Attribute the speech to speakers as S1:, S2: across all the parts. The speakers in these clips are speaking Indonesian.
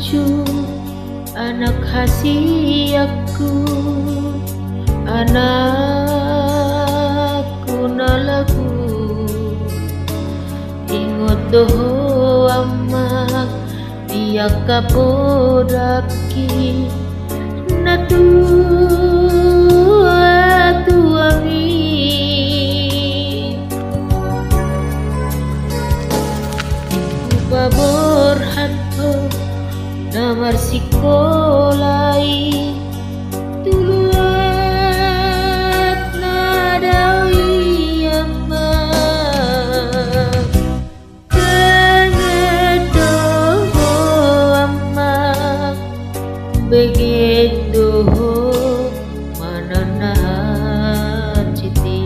S1: cucu, anak hasiaku, anakku nalaku. Ingot doho amak dia kapodaki natu tuami. Babor hanto namar sikolai tuluat nadawi amma kengedo amma begedo manana citi.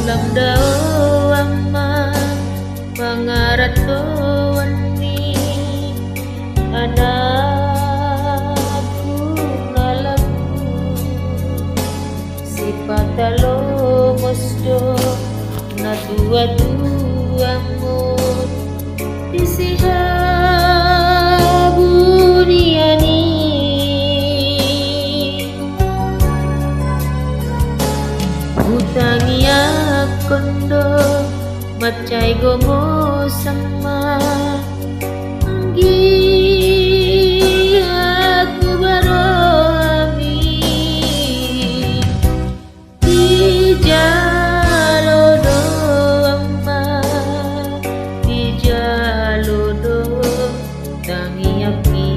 S1: Lamdao amma pangarato wani anakku nalaku sipatalo mosdo na dua-duamu disihabuniani. Hutangia kondo macai gomo sama anggi aku baroami di jalodo amma di jalodo tangi api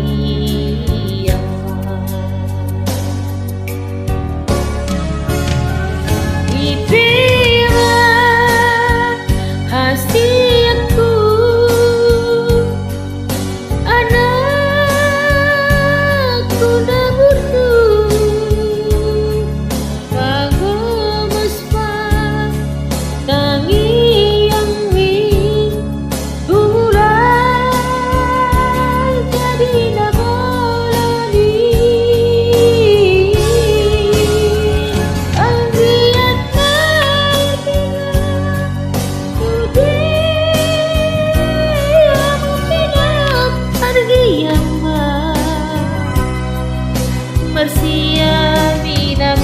S1: Marsia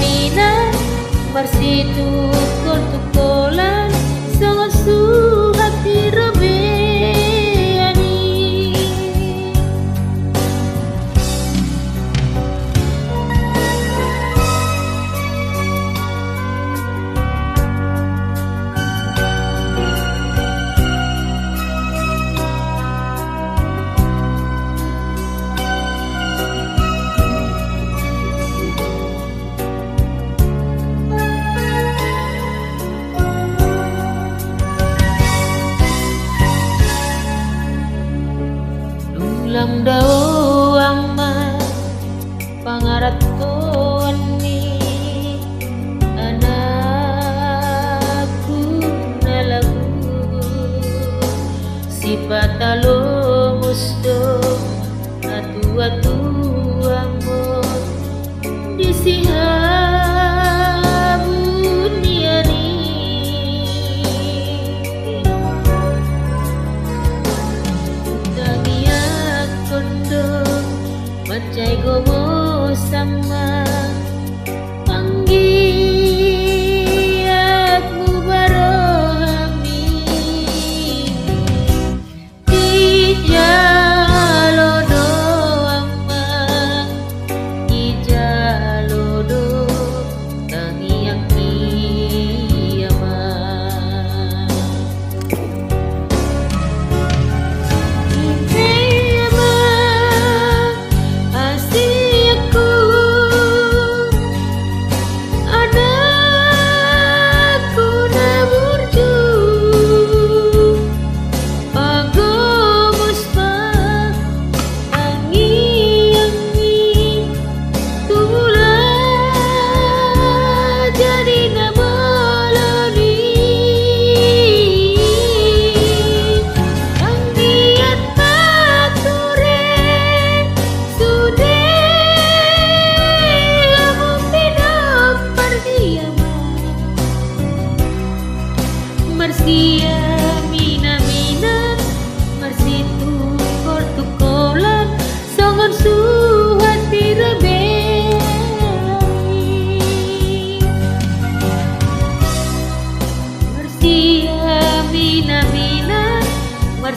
S1: mina marsi tukolan sangat hati robeani. Lamdao amma pangarato wani anakku nalaku sipatalo musdo atua-tuamu disihabuniani. Macai gomo sama anggiatmu barohami di jalodo amma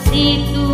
S1: situ